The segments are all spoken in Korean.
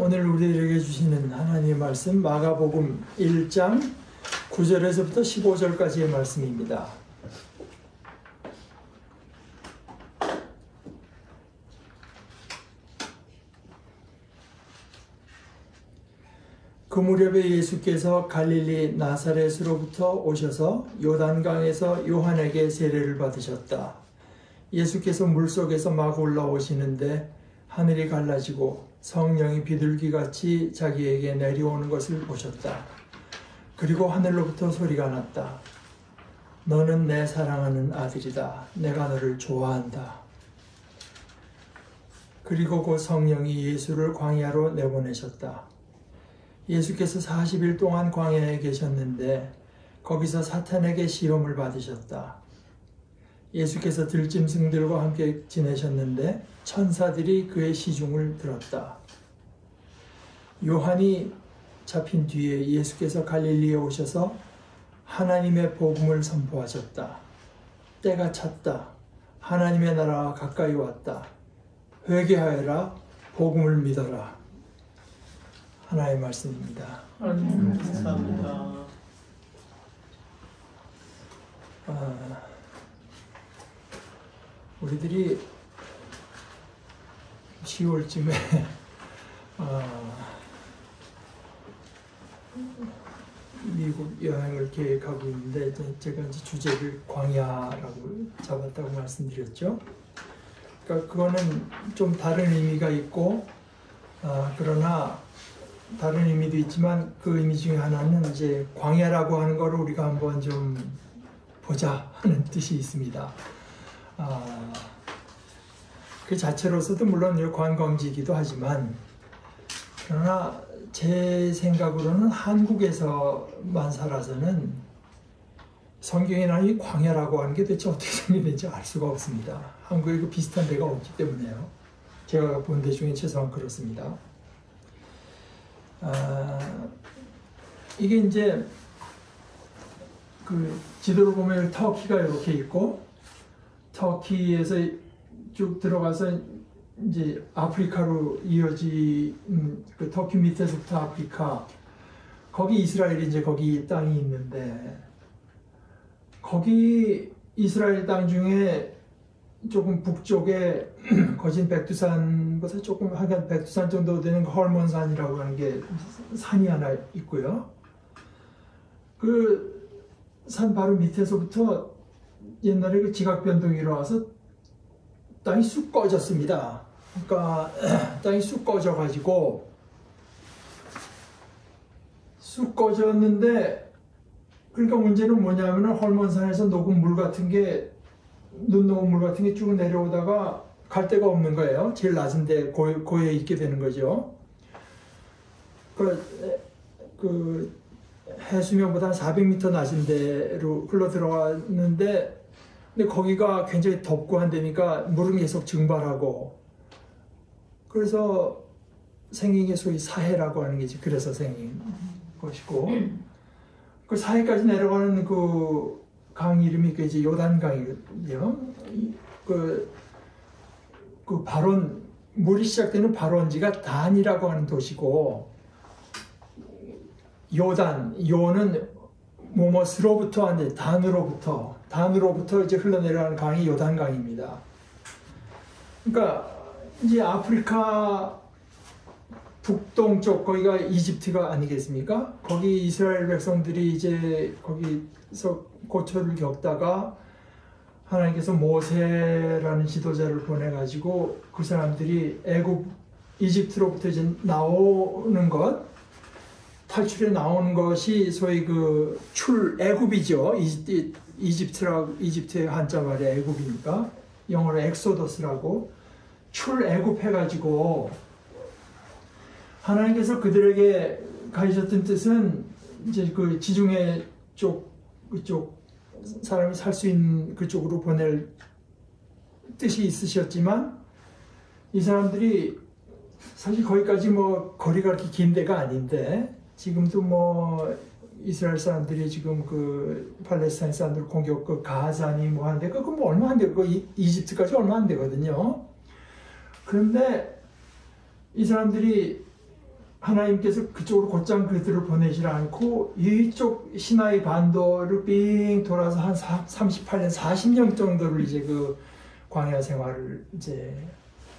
오늘 우리에게 주시는 하나님의 말씀 마가복음 1장 9절에서부터 15절까지의 말씀입니다. 그 무렵에 예수께서 갈릴리 나사렛으로부터 오셔서 요단강에서 요한에게 세례를 받으셨다. 예수께서 물속에서 막 올라오시는데 하늘이 갈라지고 성령이 비둘기같이 자기에게 내려오는 것을 보셨다. 그리고 하늘로부터 소리가 났다. 너는 내 사랑하는 아들이다. 내가 너를 좋아한다. 그리고 곧 성령이 예수를 광야로 내보내셨다. 예수께서 40일 동안 광야에 계셨는데 거기서 사탄에게 시험을 받으셨다. 예수께서 들짐승들과 함께 지내셨는데 천사들이 그의 시중을 들었다. 요한이 잡힌 뒤에 예수께서 갈릴리에 오셔서 하나님의 복음을 선포하셨다. 때가 찼다. 하나님의 나라가 가까이 왔다. 회개하여라. 복음을 믿어라. 하나의 말씀입니다. 하나님 감사합니다. 우리들이 10월쯤에 미국 여행을 계획하고 있는데 제가 이제 주제를 광야라고 잡았다고 말씀드렸죠. 그러니까 그거는 좀 다른 의미가 있고 그러나 다른 의미도 있지만 그 의미 중에 하나는 이제 광야라고 하는 거를 우리가 한번 좀 보자 하는 뜻이 있습니다. 그 자체로서도 물론 관광지이기도 하지만 그러나 제 생각으로는 한국에서만 살아서는 성경에 나온 이 광야라고 하는 게 대체 어떻게 생겼는지 알 수가 없습니다. 한국에 그 비슷한 데가 없기 때문에요. 제가 본 데 중에 최소한 그렇습니다. 이게 이제 그 지도를 보면 터키가 이렇게 있고 터키에서 쭉 들어가서 이제 아프리카로 이어진 그 터키 밑에서부터 아프리카 거기 이스라엘이 이제 거기 땅이 있는데 거기 이스라엘 땅 중에 조금 북쪽에 거진 백두산보다 조금 한 백두산 정도 되는 헐몬산이라고 하는 게 산이 하나 있고요. 그 산 바로 밑에서부터 옛날에 그 지각 변동이 일어나서 땅이 쑥 꺼졌습니다. 그러니까 땅이 쑥 꺼져가지고 쑥 꺼졌는데 그러니까 문제는 뭐냐면은 헐몬산에서 녹은 물 같은 게 눈 녹은 물 같은 게 쭉 내려오다가 갈 데가 없는 거예요. 제일 낮은 데 고에 있게 되는 거죠. 그 해수면보다 한 400m 낮은 데로 흘러 들어갔는데 근데 거기가 굉장히 덥고 한데니까 물은 계속 증발하고 그래서 생긴 게 소위 사해라고 하는 게지. 그래서 생긴 것이고 그 사해까지 내려가는 그 강 이름이 그 이제 요단강이거든요. 그 발원 물이 시작되는 발원지가 단이라고 하는 도시고 요는 뭐뭐스로부터 하는데 단으로부터 이제 흘러내려가는 강이 요단강입니다. 그러니까 이제 아프리카 북동쪽 거기가 이집트가 아니겠습니까? 거기 이스라엘 백성들이 이제 거기서 고초를 겪다가 하나님께서 모세라는 지도자를 보내가지고 그 사람들이 이집트로부터 이제 나오는 것, 탈출해 나오는 것이 소위 그 출애굽이죠. 이집트의 한자 말이 애굽이니까 영어로 엑소더스라고 출애굽해가지고 하나님께서 그들에게 가지셨던 뜻은 이제 그 지중해 그쪽 사람이 살 수 있는 그쪽으로 보낼 뜻이 있으셨지만 이 사람들이 사실 거기까지 뭐 거리가 그렇게 긴 데가 아닌데 지금도 뭐 이스라엘 사람들이 지금 그 팔레스타인 사람들 공격 그 가자니 뭐 하는데 그거 뭐 얼마 안 되고 그 이집트까지 얼마 안 되거든요. 그런데 이 사람들이 하나님께서 그쪽으로 곧장 그들을 보내질 않고 이쪽 시나이 반도를 삥 돌아서 한 38년, 40년 정도를 이제 그 광야 생활을 이제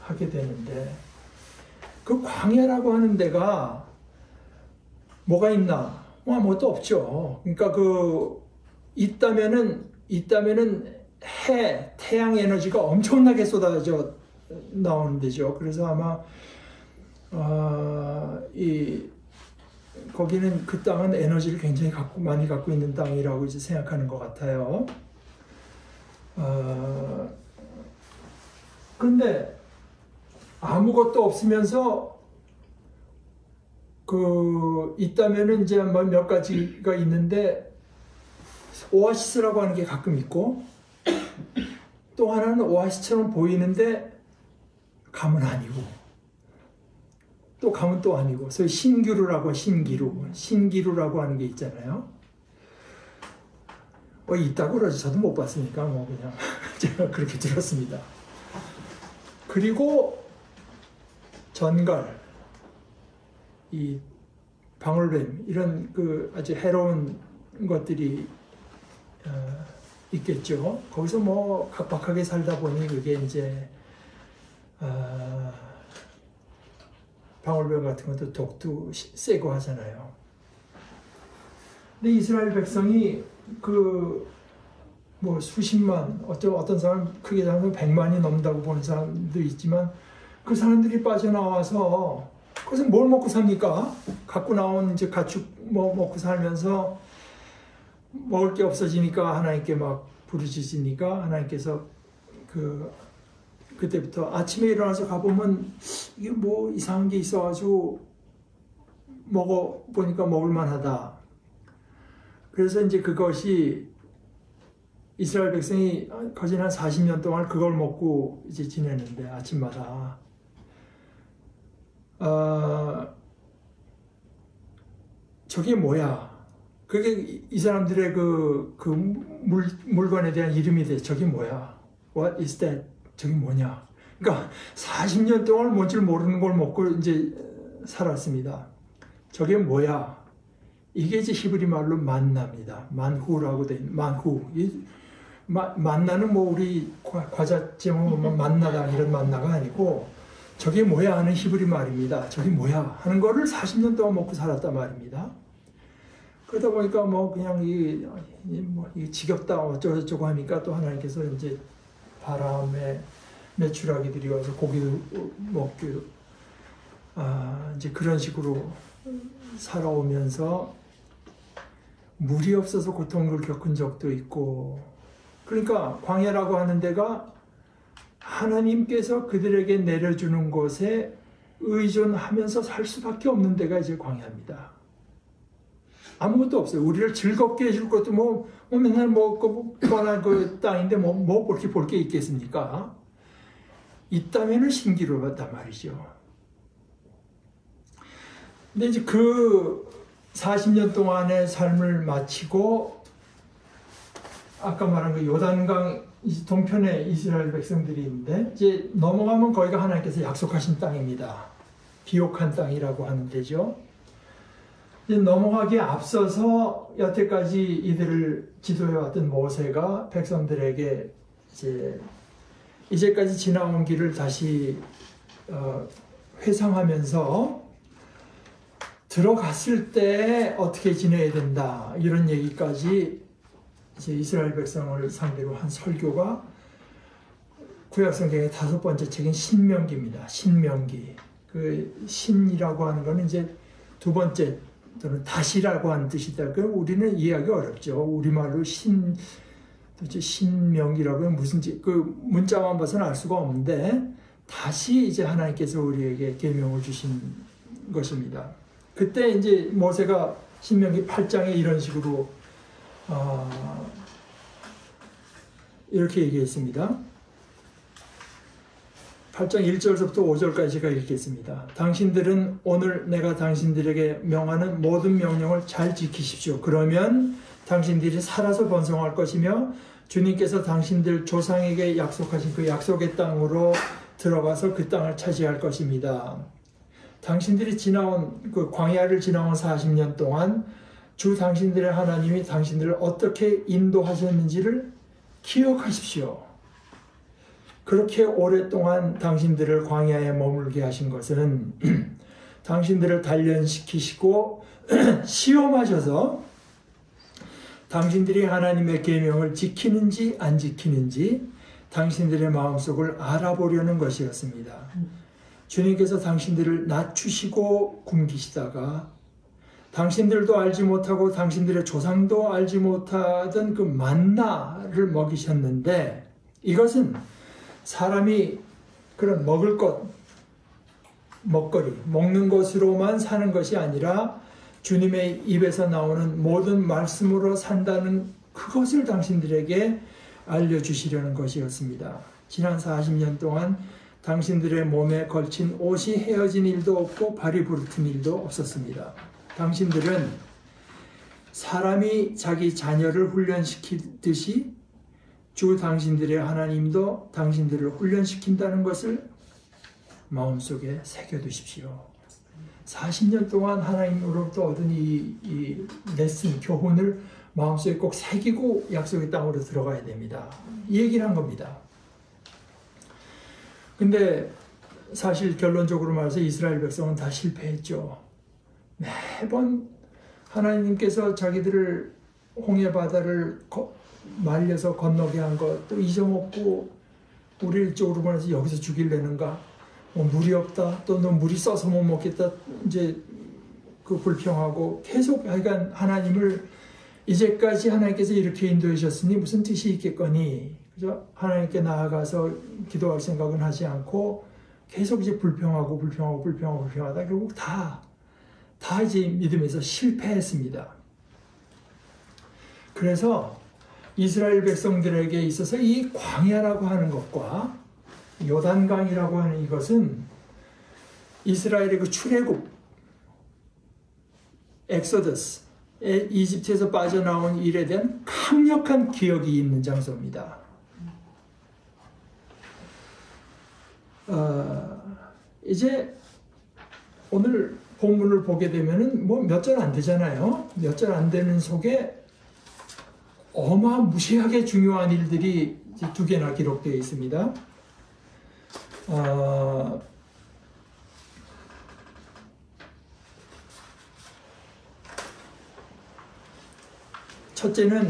하게 되는데, 그 광야라고 하는 데가 뭐가 있나? 뭐 아무것도 없죠. 그러니까 그 있다면은 태양 에너지가 엄청나게 쏟아져 나오는 데죠. 그래서 아마 거기는 그 땅은 에너지를 굉장히 많이 갖고 있는 땅이라고 이제 생각하는 것 같아요. 그런데 아무것도 없으면서 있다면은 이제 몇 가지가 있는데, 오아시스라고 하는 게 가끔 있고, 또 하나는 오아시스처럼 보이는데 감은 아니고, 또 감은 또 아니고, 그래서 신기루라고 신기루라고 하는 게 있잖아요. 있다고 그러지, 저도 못 봤으니까 뭐 그냥 제가 그렇게 들었습니다. 그리고 전갈, 이 방울뱀, 이런 그 아주 해로운 것들이 있겠죠. 거기서 뭐 각박하게 살다 보니 그게 이제 방울뱀 같은 것도 독도 세고 하잖아요. 근데 이스라엘 백성이 뭐 수십만, 어떤 사람 크게 잡으면 100만이 넘는다고 보는 사람도 있지만, 그 사람들이 빠져나와서 그래서 뭘 먹고 삽니까? 갖고 나온 이제 가축 뭐 먹고 살면서 먹을 게 없어지니까 하나님께 막 부르짖으니까 하나님께서 그때부터 아침에 일어나서 가보면 이게 뭐 이상한 게 있어가지고 먹어보니까 먹을만하다. 그래서 이제 그것이 이스라엘 백성이 거진 한 40년 동안 그걸 먹고 이제 지내는데, 아침마다. 저게 뭐야? 그게 이 사람들의 물건에 대한 이름이 돼. 저게 뭐야? What is that? 저게 뭐냐? 그러니까 40년 동안 뭔지 모르는 걸 먹고 이제 살았습니다. 저게 뭐야? 이게 이제 히브리 말로 만나입니다. 만후라고 돼 있는, 만후. 만나는 뭐 우리 과자 제목은 만나다 이런 만나가 아니고, 저게 뭐야 하는 히브리 말입니다. 저게 뭐야 하는 거를 40년 동안 먹고 살았단 말입니다. 그러다 보니까 뭐 그냥 이 지겹다 어쩌고저쩌고 하니까 또 하나님께서 이제 바람에 메추라기들이 와서 고기도 먹고 이제 그런 식으로 살아오면서 물이 없어서 고통을 겪은 적도 있고, 그러니까 광야라고 하는 데가 하나님께서 그들에게 내려주는 것에 의존하면서 살 수밖에 없는 데가 이제 광야입니다. 아무것도 없어요. 우리를 즐겁게 해줄 것도 뭐 맨날 먹고 뻔한 그 땅인데 뭐 그렇게 볼 게 있겠습니까? 있다면은 신기루하단 말이죠. 근데 이제 그 40년 동안의 삶을 마치고, 아까 말한 그 요단강 동편에 이스라엘 백성들이 있는데, 이제 넘어가면 거기가 하나님께서 약속하신 땅입니다. 비옥한 땅이라고 하는 데죠. 이제 넘어가기에 앞서서 여태까지 이들을 지도해왔던 모세가 백성들에게 이제까지 지나온 길을 다시 회상하면서 들어갔을 때 어떻게 지내야 된다, 이런 얘기까지 이제 이스라엘 백성을 상대로 한 설교가 구약성경의 5번째 책인 신명기입니다. 신명기. 그 신이라고 하는 거는 이제 2번째 또는 다시라고 하는 뜻이다. 그 우리는 이해하기 어렵죠. 우리말로 도대체 신명기라고 하면 무슨지 그 문자만 봐서는 알 수가 없는데, 다시 이제 하나님께서 우리에게 계명을 주신 것입니다. 그때 이제 모세가 신명기 8장에 이런 식으로 이렇게 얘기했습니다. 8장 1절부터 5절까지 제가 읽겠습니다. 당신들은 오늘 내가 당신들에게 명하는 모든 명령을 잘 지키십시오. 그러면 당신들이 살아서 번성할 것이며 주님께서 당신들 조상에게 약속하신 그 약속의 땅으로 들어가서 그 땅을 차지할 것입니다. 당신들이 지나온 그 광야를 지나온 40년 동안 주 당신들의 하나님이 당신들을 어떻게 인도하셨는지를 기억하십시오. 그렇게 오랫동안 당신들을 광야에 머물게 하신 것은 당신들을 단련시키시고 시험하셔서 당신들이 하나님의 계명을 지키는지 안 지키는지 당신들의 마음속을 알아보려는 것이었습니다. 주님께서 당신들을 낮추시고 굶기시다가 당신들도 알지 못하고 당신들의 조상도 알지 못하던 그 만나를 먹이셨는데, 이것은 사람이 그런 먹을 것, 먹거리, 먹는 것으로만 사는 것이 아니라 주님의 입에서 나오는 모든 말씀으로 산다는 그것을 당신들에게 알려주시려는 것이었습니다. 지난 40년 동안 당신들의 몸에 걸친 옷이 헤어진 일도 없고 발이 부르튼 일도 없었습니다. 당신들은 사람이 자기 자녀를 훈련시키듯이 주 당신들의 하나님도 당신들을 훈련시킨다는 것을 마음속에 새겨두십시오. 40년 동안 하나님으로부터 얻은 이 레슨, 교훈을 마음속에 꼭 새기고 약속의 땅으로 들어가야 됩니다. 이 얘기를 한 겁니다. 근데 사실 결론적으로 말해서 이스라엘 백성은 다 실패했죠. 매번 하나님께서 자기들을 홍해 바다를 말려서 건너게 한 것, 또 잊어먹고 우리를 이쪽으로 보내서 여기서 죽이려는가, 물이 없다, 또 너 물이 써서 못 먹겠다, 이제 그 불평하고 계속 하여간 하나님을 이제까지 하나님께서 이렇게 인도해 주셨으니 무슨 뜻이 있겠거니, 그죠? 하나님께 나아가서 기도할 생각은 하지 않고 계속 이제 불평하다 결국 다 이제 믿음에서 실패했습니다. 그래서 이스라엘 백성들에게 있어서 이 광야라고 하는 것과 요단강이라고 하는 이것은 이스라엘의 그 출애굽, 엑소더스, 이집트에서 빠져나온 일에 대한 강력한 기억이 있는 장소입니다. 이제 오늘 본문을 보게 되면은 뭐 몇 절 안 되잖아요. 몇 절 안 되는 속에 어마무시하게 중요한 일들이 두 개나 기록되어 있습니다. 첫째는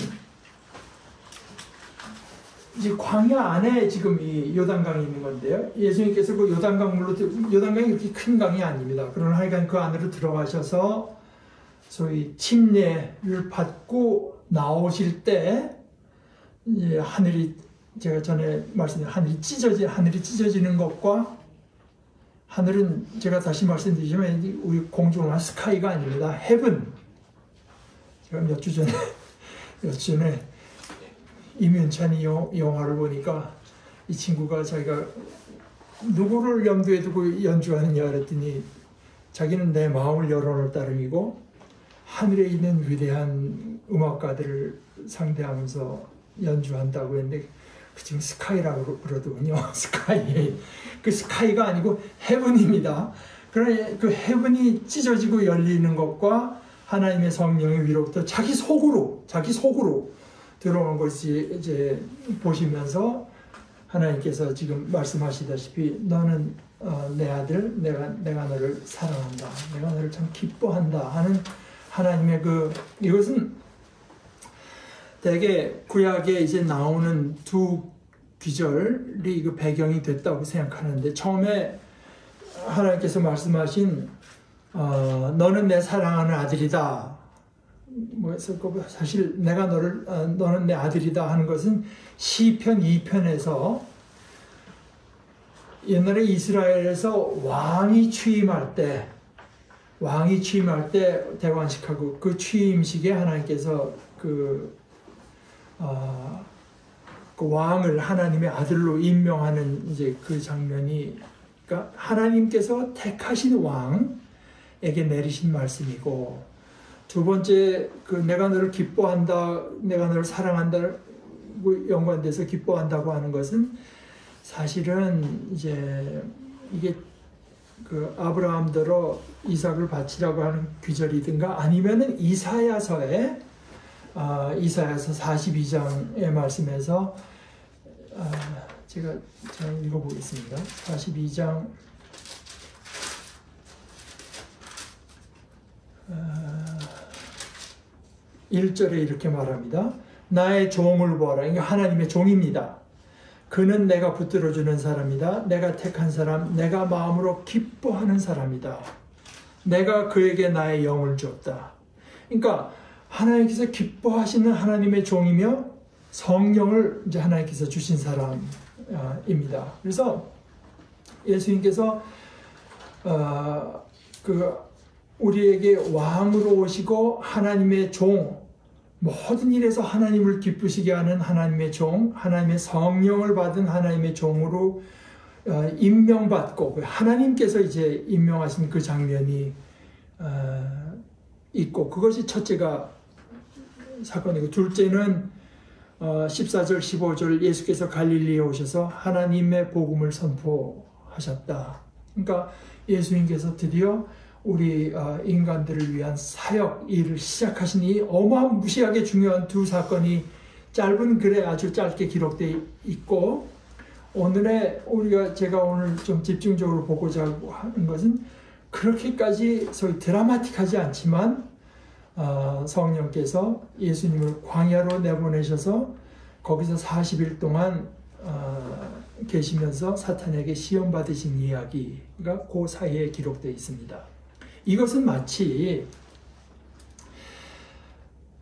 이제 광야 안에 지금 이 요단강이 있는 건데요. 예수님께서 그 요단강이 그렇게 큰 강이 아닙니다. 그러나 하여간 그 안으로 들어가셔서 소위 침례를 받고 나오실 때 이제 하늘이, 제가 전에 말씀드린 하늘이 찢어지는 것과, 하늘은 제가 다시 말씀드리지만 우리 공중은 스카이가 아닙니다. 헤븐. 제가 몇 주 전에 임윤찬이 영화를 보니까 이 친구가 자기가 누구를 염두에 두고 연주하느냐 그랬더니 자기는 내 마음을 열어놓을 따름이고 하늘에 있는 위대한 음악가들을 상대하면서 연주한다고 했는데 지금 스카이라고 그러더군요. 스카이. 그 스카이가 아니고 헤븐입니다. 그러나 그 헤븐이 찢어지고 열리는 것과 하나님의 성령의 위로부터 자기 속으로 들어오는 것이 이제 보시면서 하나님께서 지금 말씀하시다시피 너는 내 아들, 내가 너를 사랑한다, 내가 너를 참 기뻐한다 하는 하나님의 이것은 대개 구약에 이제 나오는 두 귀절이 그 배경이 됐다고 생각하는데, 처음에 하나님께서 말씀하신 너는 내 사랑하는 아들이다. 사실 너는 내 아들이다 하는 것은 시편 2편에서 옛날에 이스라엘에서 왕이 취임할 때 대관식하고 그 취임식에 하나님께서 그 왕을 하나님의 아들로 임명하는 이제 그 장면이, 그러니까 하나님께서 택하신 왕에게 내리신 말씀이고, 두 번째 내가 너를 기뻐한다, 내가 너를 사랑한다 연관돼서 기뻐한다고 하는 것은 사실은 이제 이게 그 아브라함더러 이삭을 바치라고 하는 규절이든가 아니면은 이사야서에 이사야서 42장의 말씀에서 제가 읽어보겠습니다. 42장 1절에 이렇게 말합니다. 나의 종을 보아라. 그러니까 하나님의 종입니다. 그는 내가 붙들어주는 사람이다. 내가 택한 사람, 내가 마음으로 기뻐하는 사람이다. 내가 그에게 나의 영을 주었다. 그러니까 하나님께서 기뻐하시는 하나님의 종이며 성령을 이제 하나님께서 주신 사람입니다. 그래서 예수님께서 우리에게 왕으로 오시고 하나님의 종, 모든 일에서 하나님을 기쁘시게 하는 하나님의 종, 하나님의 성령을 받은 하나님의 종으로 임명받고 하나님께서 이제 임명하신 그 장면이 있고, 그것이 첫째가 사건이고, 둘째는 14절 15절 예수께서 갈릴리에 오셔서 하나님의 복음을 선포하셨다. 그러니까 예수님께서 드디어 우리 인간들을 위한 사역 일을 시작하신 이 어마무시하게 중요한 두 사건이 짧은 글에 아주 짧게 기록되어 있고, 제가 오늘 좀 집중적으로 보고자 하는 것은 그렇게까지 소위 드라마틱하지 않지만 성령께서 예수님을 광야로 내보내셔서 거기서 40일 동안 계시면서 사탄에게 시험 받으신 이야기가 그 사이에 기록되어 있습니다. 이것은 마치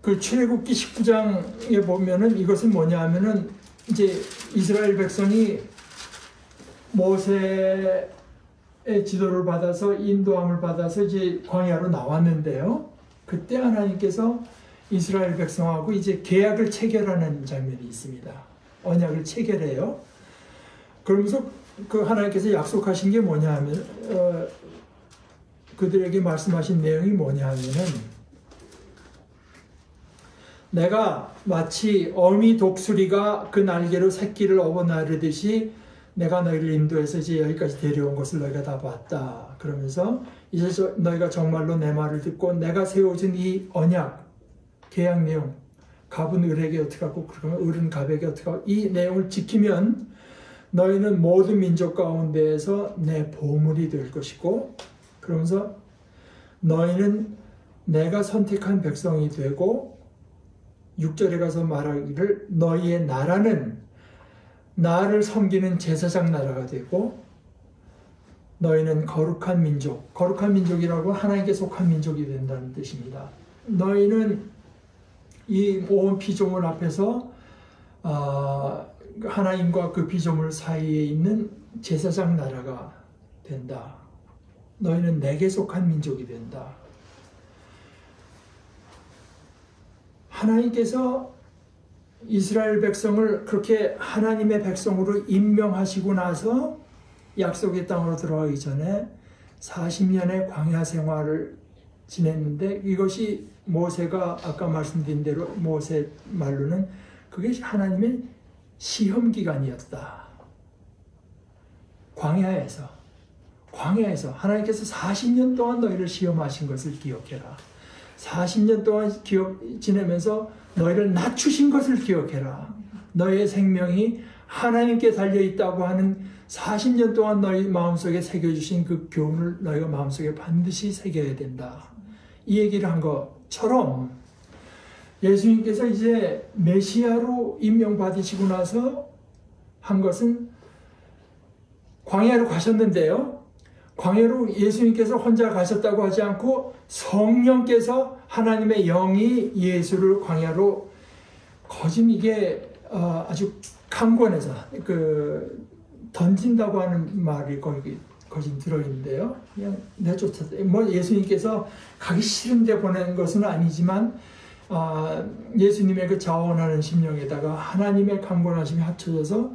그 출애굽기 19장에 보면은 이것은 뭐냐 하면은 이제 이스라엘 백성이 모세의 지도를 받아서 인도함을 받아서 이제 광야로 나왔는데요. 그때 하나님께서 이스라엘 백성하고 이제 계약을 체결하는 장면이 있습니다. 언약을 체결해요. 그러면서 그 하나님께서 약속하신 게 뭐냐 하면 그들에게 말씀하신 내용이 뭐냐 하면은 내가 마치 어미 독수리가 그 날개로 새끼를 업어 나르듯이 내가 너희를 인도해서 이제 여기까지 데려온 것을 너희가 다 봤다. 그러면서 이제 너희가 정말로 내 말을 듣고 내가 세워준 이 언약, 계약 내용, 갑은 을에게 어떻게 하고 그러면 을은 갑에게 어떻게 하고 이 내용을 지키면 너희는 모든 민족 가운데에서 내 보물이 될 것이고, 그러면서 너희는 내가 선택한 백성이 되고, 6절에 가서 말하기를 너희의 나라는 나를 섬기는 제사장 나라가 되고, 너희는 거룩한 민족, 거룩한 민족이라고 하나님께 속한 민족이 된다는 뜻입니다. 너희는 이 온 피조물 앞에서 하나님과 그 피조물 사이에 있는 제사장 나라가 된다. 너희는 내게 속한 민족이 된다. 하나님께서 이스라엘 백성을 그렇게 하나님의 백성으로 임명하시고 나서 약속의 땅으로 들어가기 전에 40년의 광야 생활을 지냈는데, 이것이 모세가 아까 말씀드린 대로 모세 말로는 그게 하나님의 시험 기간이었다. 광야에서 하나님께서 40년 동안 너희를 시험하신 것을 기억해라. 40년 동안 지내면서 너희를 낮추신 것을 기억해라. 너희의 생명이 하나님께 달려있다고 하는 40년 동안 너희 마음속에 새겨주신 그 교훈을 너희가 마음속에 반드시 새겨야 된다. 이 얘기를 한 것처럼 예수님께서 이제 메시아로 임명받으시고 나서 한 것은 광야로 가셨는데요. 광야로 예수님께서 혼자 가셨다고 하지 않고 성령께서 하나님의 영이 예수를 광야로 이게 아주 강권해서 던진다고 하는 말이 거기 들어있는데요. 그냥 내쫓았다. 예수님께서 가기 싫은데 보낸 것은 아니지만 예수님의 그 자원하는 심령에다가 하나님의 강권하심이 합쳐져서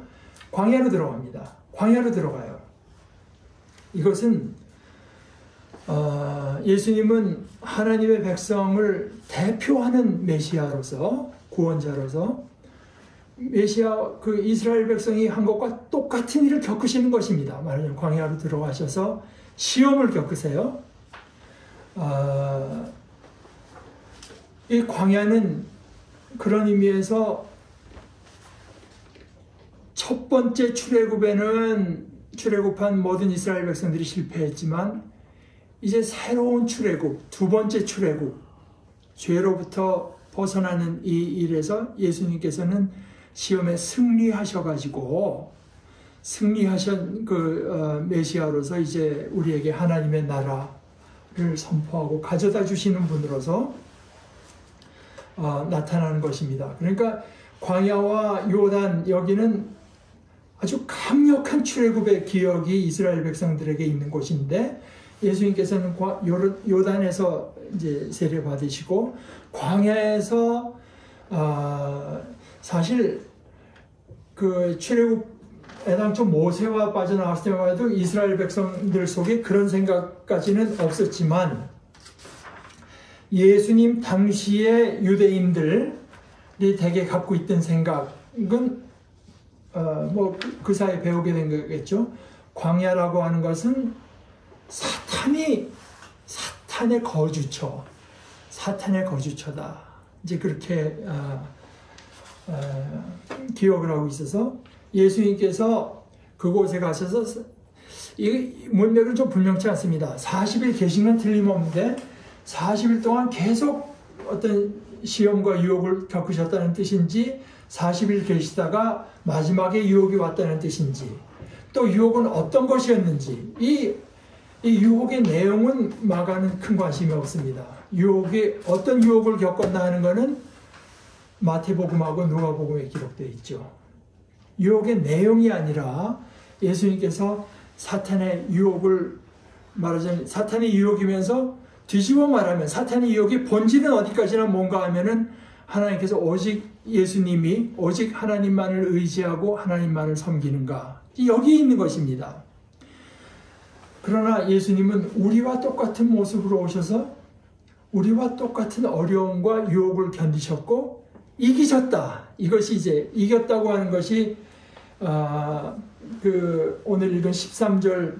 광야로 들어갑니다. 광야로 들어가요. 이것은 예수님은 하나님의 백성을 대표하는 메시아로서, 구원자로서 메시아 이스라엘 백성이 한 것과 똑같은 일을 겪으시는 것입니다. 말하자면 광야로 들어가셔서 시험을 겪으세요. 이 광야는 그런 의미에서 첫 번째 출애굽한 모든 이스라엘 백성들이 실패했지만 이제 새로운 출애굽, 두 번째 출애굽, 죄로부터 벗어나는 이 일에서 예수님께서는 시험에 승리하셔가지고 승리하신 메시아로서 이제 우리에게 하나님의 나라를 선포하고 가져다 주시는 분으로서 나타나는 것입니다. 그러니까 광야와 요단 여기는 아주 강력한 출애굽의 기억이 이스라엘 백성들에게 있는 곳인데 예수님께서는 요단에서 이제 세례 받으시고 광야에서 사실 그 출애굽 애당초 모세와 빠져나왔을 때만 해도 이스라엘 백성들 속에 그런 생각까지는 없었지만 예수님 당시의 유대인들이 대개 갖고 있던 생각은 그 사이에 배우게 된 거겠죠. 광야라고 하는 것은 사탄의 거주처, 사탄의 거주처다. 이제 그렇게 기억을 하고 있어서 예수님께서 그곳에 가셔서 이 문맥은 좀 분명치 않습니다. 40일 계신 건 틀림없는데 40일 동안 계속 어떤 시험과 유혹을 겪으셨다는 뜻인지 40일 계시다가 마지막에 유혹이 왔다는 뜻인지 또 유혹은 어떤 것이었는지 이 유혹의 내용은 마가는 큰 관심이 없습니다. 어떤 유혹을 겪었나 하는 것은 마태복음하고 누가복음에 기록되어 있죠. 유혹의 내용이 아니라 예수님께서 사탄의 유혹을 말하자면 사탄의 유혹이면서 뒤집어 말하면 사탄의 유혹의 본질은 어디까지나 뭔가 하면은 하나님께서 오직 예수님이 오직 하나님만을 의지하고 하나님만을 섬기는가 여기 있는 것입니다. 그러나 예수님은 우리와 똑같은 모습으로 오셔서 우리와 똑같은 어려움과 유혹을 견디셨고 이기셨다. 이것이 이제 이겼다고 하는 것이 오늘 읽은 13절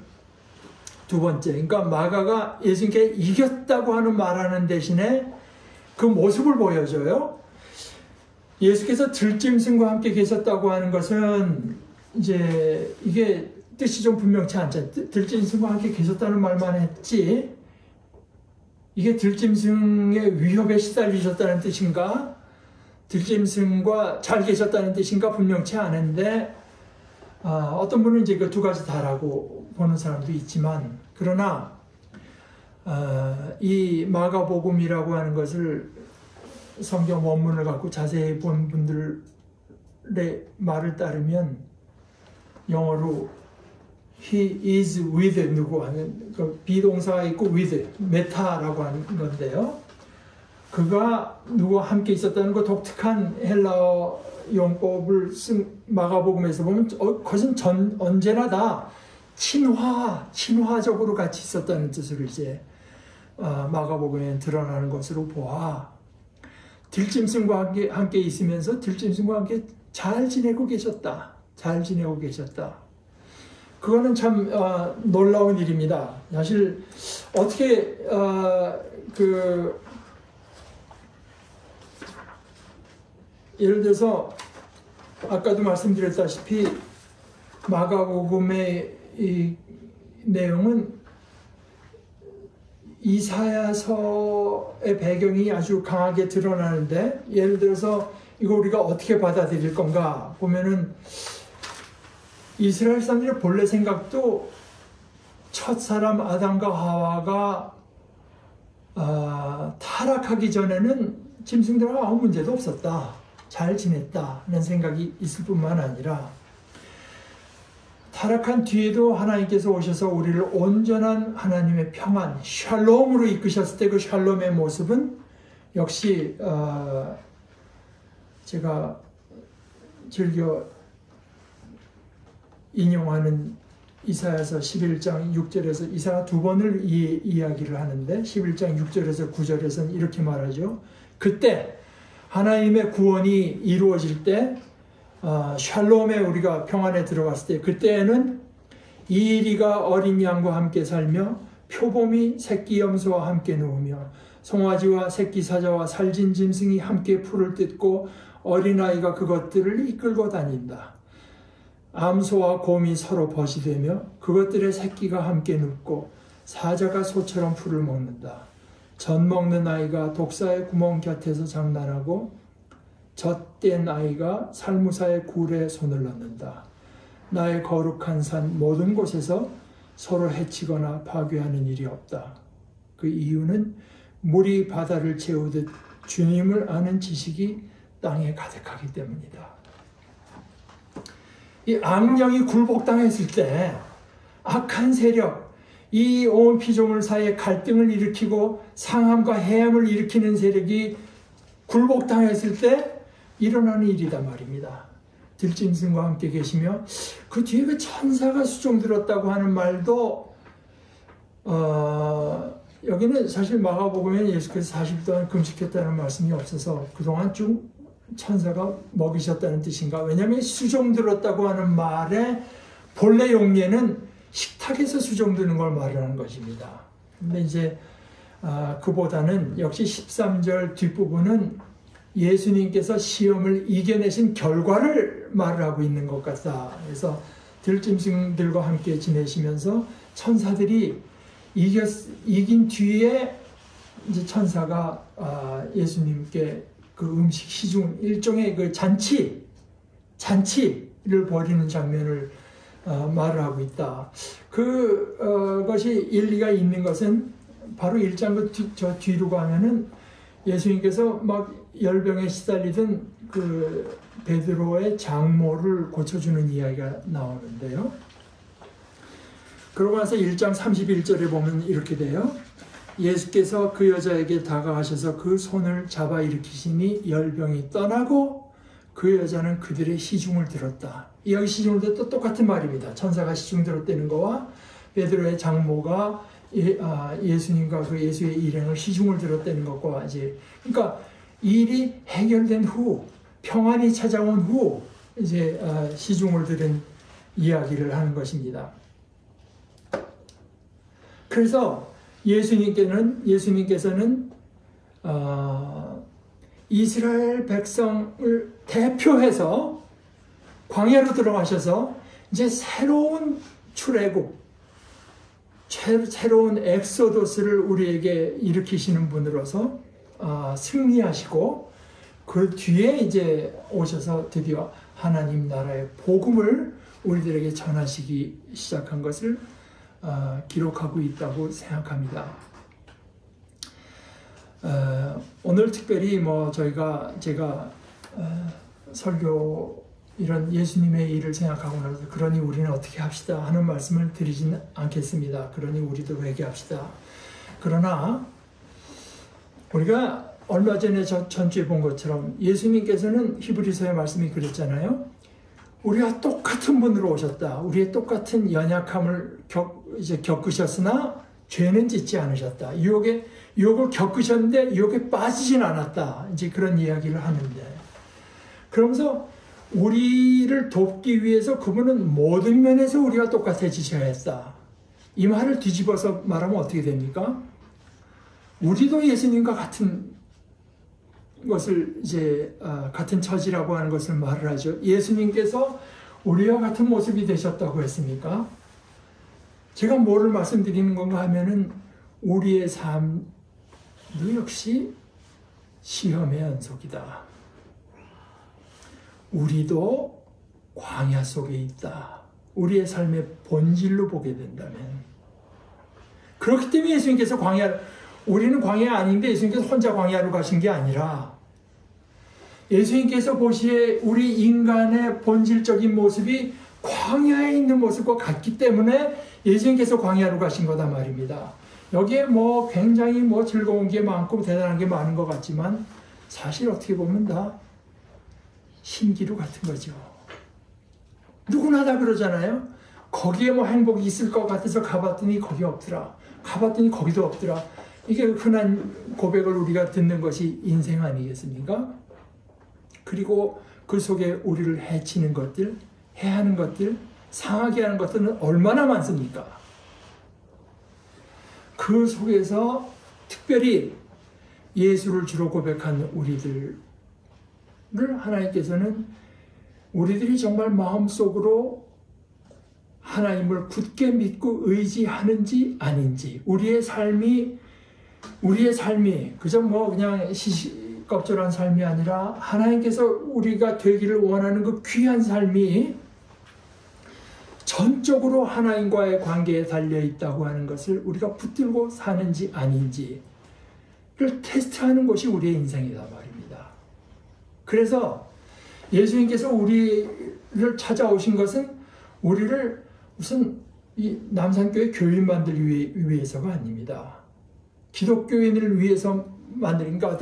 두 번째. 그러니까 마가가 예수님께 이겼다고 하는 말하는 대신에 그 모습을 보여줘요. 예수께서 들짐승과 함께 계셨다고 하는 것은 이제 이게 뜻이 좀 분명치 않죠. 들짐승과 함께 계셨다는 말만 했지 이게 들짐승의 위협에 시달리셨다는 뜻인가? 들짐승과 잘 계셨다는 뜻인가 분명치 않은데 어떤 분은 이제 그 두 가지 다라고 보는 사람도 있지만 그러나 이 마가복음이라고 하는 것을 성경 원문을 갖고 자세히 본 분들의 말을 따르면 영어로 He is with 누구 하는 그 비동사가 있고 with 메타라고 하는 건데요. 그가 누구와 함께 있었다는 그 독특한 헬라어 용법을 쓴 마가복음에서 보면 그것은 언제나 다 친화적으로 같이 있었다는 뜻으로 이제 마가복음에 드러나는 것으로 보아 들짐승과 함께 있으면서 들짐승과 함께 잘 지내고 계셨다. 잘 지내고 계셨다. 그거는 참 놀라운 일입니다. 사실 어떻게 예를 들어서 아까도 말씀드렸다시피 마가복음의 이 내용은 이사야서의 배경이 아주 강하게 드러나는데 예를 들어서 이거 우리가 어떻게 받아들일 건가 보면은 이스라엘 사람들의 본래 생각도 첫 사람 아담과 하와가 타락하기 전에는 짐승들하고 아무 문제도 없었다. 잘 지냈다는 생각이 있을 뿐만 아니라 타락한 뒤에도 하나님께서 오셔서 우리를 온전한 하나님의 평안, 샬롬으로 이끄셨을 때 그 샬롬의 모습은 역시 제가 즐겨 인용하는 이사야서 11장 6절에서 이사야 두 번을 이야기를 하는데 11장 6절에서 9절에서는 이렇게 말하죠. 그때 하나님의 구원이 이루어질 때 샬롬에 우리가 평안에 들어갔을 때 그때에는 이리가 어린 양과 함께 살며 표범이 새끼 염소와 함께 누우며 송아지와 새끼 사자와 살진 짐승이 함께 풀을 뜯고 어린아이가 그것들을 이끌고 다닌다. 암소와 곰이 서로 벗이되며 그것들의 새끼가 함께 눕고 사자가 소처럼 풀을 먹는다. 젖 먹는 아이가 독사의 구멍 곁에서 장난하고 젖된 아이가 살무사의 굴에 손을 넣는다. 나의 거룩한 산 모든 곳에서 서로 해치거나 파괴하는 일이 없다. 그 이유는 물이 바다를 채우듯 주님을 아는 지식이 땅에 가득하기 때문이다. 이 악령이 굴복당했을 때 악한 세력, 이 온 피조물 사이에 갈등을 일으키고 상함과 해함을 일으키는 세력이 굴복당했을 때 일어나는 일이다 말입니다. 들짐승과 함께 계시며 그 뒤에 그 천사가 수종 들었다고 하는 말도 여기는 사실 마가복음에 예수께서 40일 동안 금식했다는 말씀이 없어서 그동안 쭉 천사가 먹이셨다는 뜻인가? 왜냐하면 수종 들었다고 하는 말의 본래 용례는 식탁에서 수종 드는 걸 말하는 것입니다. 근데 이제 그보다는 역시 13절 뒷부분은 예수님께서 시험을 이겨내신 결과를 말을 하고 있는 것 같다. 그래서 들짐승들과 함께 지내시면서 천사들이 이긴 뒤에 이제 천사가 예수님께 그 음식 시중 일종의 그 잔치를 벌이는 장면을 말을 하고 있다. 그것이 일리가 있는 것은 바로 1장 저 뒤로 가면은 예수님께서 막 열병에 시달리던 그 베드로의 장모를 고쳐주는 이야기가 나오는데요. 그러고 나서 1장 31절에 보면 이렇게 돼요. 예수께서 그 여자에게 다가가셔서 그 손을 잡아 일으키시니 열병이 떠나고 그 여자는 그들의 시중을 들었다. 여기 시중을 들었다 똑같은 말입니다. 천사가 시중 들었다는 거와 베드로의 장모가 예수님과 그 예수의 일행을 시중을 들었다는 것과 이제 그러니까 일이 해결된 후 평안이 찾아온 후 이제 시중을 들은 이야기를 하는 것입니다. 그래서 예수님께서는 이스라엘 백성을 대표해서 광야로 들어가셔서 이제 새로운 출애굽, 새로운 엑소도스를 우리에게 일으키시는 분으로서 승리하시고 그 뒤에 이제 오셔서 드디어 하나님 나라의 복음을 우리들에게 전하시기 시작한 것을 기록하고 있다고 생각합니다. 오늘 특별히 제가 설교 이런 예수님의 일을 생각하고 나서 그러니 우리는 어떻게 합시다 하는 말씀을 드리진 않겠습니다. 그러니 우리도 회개합시다. 그러나 우리가 얼마 전에 전주에 본 것처럼 예수님께서는 히브리서의 말씀이 그랬잖아요. 우리가 똑같은 분으로 오셨다. 우리의 똑같은 연약함을 겪으셨으나 죄는 짓지 않으셨다. 유혹을 겪으셨는데 유혹에 빠지진 않았다. 이제 그런 이야기를 하는데 그러면서 우리를 돕기 위해서 그분은 모든 면에서 우리와 똑같아지셔야 했다. 이 말을 뒤집어서 말하면 어떻게 됩니까? 우리도 예수님과 같은 것을 이제 같은 처지라고 하는 것을 말을 하죠. 예수님께서 우리와 같은 모습이 되셨다고 했습니까? 제가 뭐를 말씀드리는 건가 하면은 우리의 삶도 역시 시험의 연속이다. 우리도 광야 속에 있다. 우리의 삶의 본질로 보게 된다면. 그렇기 때문에 예수님께서 우리는 광야 아닌데 예수님께서 혼자 광야로 가신 게 아니라 예수님께서 보시기에 우리 인간의 본질적인 모습이 광야에 있는 모습과 같기 때문에 예수님께서 광야로 가신 거다 말입니다. 여기에 굉장히 즐거운 게 많고 대단한 게 많은 것 같지만 사실 어떻게 보면 다 신기루 같은 거죠. 누구나 다 그러잖아요. 거기에 행복이 있을 것 같아서 가봤더니 거기 없더라. 가봤더니 거기도 없더라. 이게 흔한 고백을 우리가 듣는 것이 인생 아니겠습니까? 그리고 그 속에 우리를 해치는 것들, 해하는 것들, 상하게 하는 것들은 얼마나 많습니까? 그 속에서 특별히 예수를 주로 고백한 우리들을 하나님께서는 우리들이 정말 마음속으로 하나님을 굳게 믿고 의지하는지 아닌지, 우리의 삶이 그저 그냥 시시껍절한 삶이 아니라 하나님께서 우리가 되기를 원하는 그 귀한 삶이 전적으로 하나님과의 관계에 달려있다고 하는 것을 우리가 붙들고 사는지 아닌지를 테스트하는 것이 우리의 인생이다 말입니다. 그래서 예수님께서 우리를 찾아오신 것은 우리를 무슨 이 남산교회 교인 만들기 위해서가 아닙니다. 기독교인을 위해서 만드니까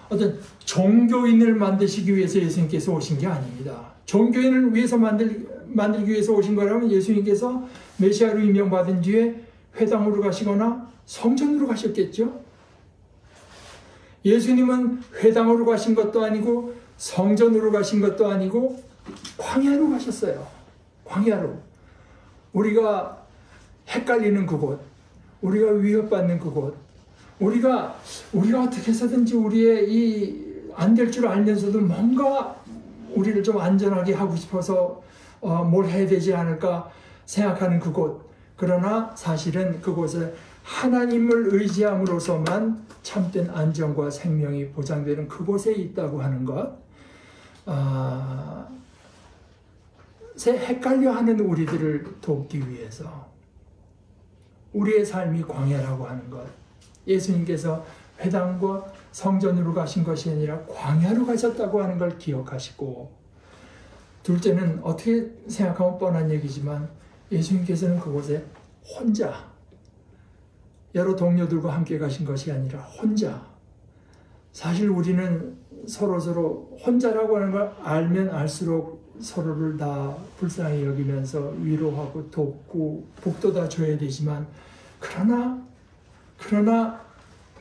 어떤 종교인을 만드시기 위해서 예수님께서 오신 게 아닙니다. 종교인을 위해서 만들기 위해서 오신 거라면 예수님께서 메시아로 임명받은 뒤에 회당으로 가시거나 성전으로 가셨겠죠. 예수님은 회당으로 가신 것도 아니고 성전으로 가신 것도 아니고 광야로 가셨어요. 광야로. 우리가 헷갈리는 그곳, 우리가 위협받는 그곳, 우리가 어떻게 해서든지 우리의 이 안 될 줄 알면서도 뭔가 우리를 좀 안전하게 하고 싶어서 뭘 해야 되지 않을까 생각하는 그곳. 그러나 사실은 그곳에 하나님을 의지함으로써만 참된 안전과 생명이 보장되는 그곳에 있다고 하는 것. 헷갈려하는 우리들을 돕기 위해서 우리의 삶이 광야라고 하는 것. 예수님께서 회당과 성전으로 가신 것이 아니라 광야로 가셨다고 하는 걸 기억하시고, 둘째는 어떻게 생각하면 뻔한 얘기지만 예수님께서는 그곳에 혼자, 여러 동료들과 함께 가신 것이 아니라 혼자. 사실 우리는 서로 혼자라고 하는 걸 알면 알수록 서로를 다 불쌍히 여기면서 위로하고 돕고 복도 다 줘야 되지만, 그러나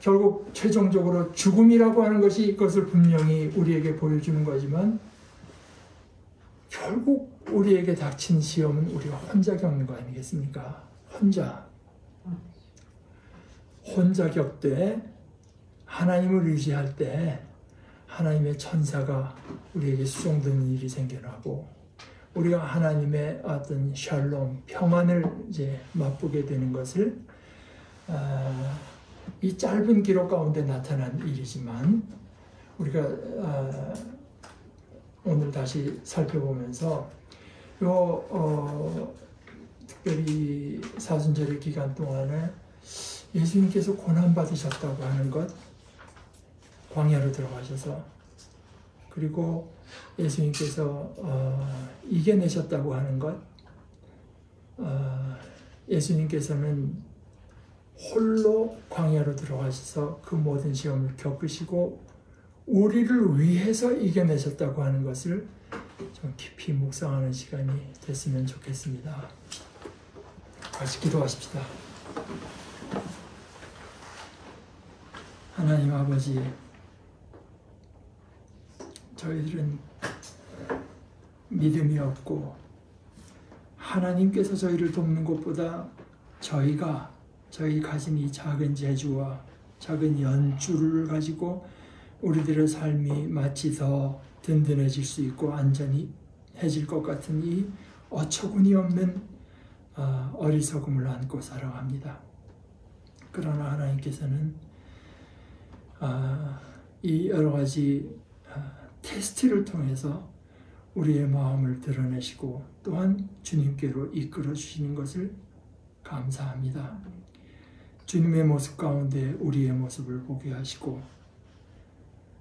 결국 최종적으로 죽음이라고 하는 것이 이것을 분명히 우리에게 보여주는 거지만, 결국 우리에게 닥친 시험은 우리가 혼자 겪는 거 아니겠습니까? 혼자 겪되 하나님을 의지할 때 하나님의 천사가 우리에게 수송되는 일이 생겨나고, 우리가 하나님의 어떤 샬롬, 평안을 이제 맛보게 되는 것을 이 짧은 기록 가운데 나타난 일이지만, 우리가 오늘 다시 살펴보면서 특별히 사순절의 기간 동안에 예수님께서 고난받으셨다고 하는 것, 광야로 들어가셔서, 그리고 예수님께서 이겨내셨다고 하는 것, 예수님께서는 홀로 광야로 들어가셔서 그 모든 시험을 겪으시고 우리를 위해서 이겨내셨다고 하는 것을 좀 깊이 묵상하는 시간이 됐으면 좋겠습니다. 같이 기도하십시다. 하나님 아버지, 저희들은 믿음이 없고 하나님께서 저희를 돕는 것보다 저희 가진 이 작은 재주와 작은 연주를 가지고 우리들의 삶이 마치 더 든든해질 수 있고 안전해질 것 같은 이 어처구니 없는 어리석음을 안고 살아갑니다. 그러나 하나님께서는 이 여러 가지 테스트를 통해서 우리의 마음을 드러내시고 또한 주님께로 이끌어 주시는 것을 감사합니다. 주님의 모습 가운데 우리의 모습을 보게 하시고,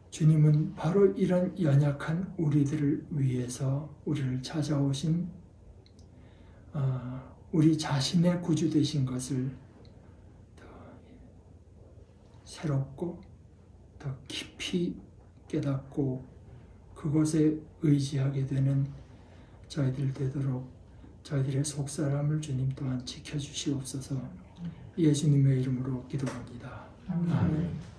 주님은 바로 이런 연약한 우리들을 위해서 우리를 찾아오신 우리 자신의 구주 되신 것을 더 새롭고 더 깊이 깨닫고 그것에 의지하게 되는 저희들 되도록 저희들의 속사람을 주님 또한 지켜주시옵소서. 예수님의 이름으로 기도합니다. 아멘.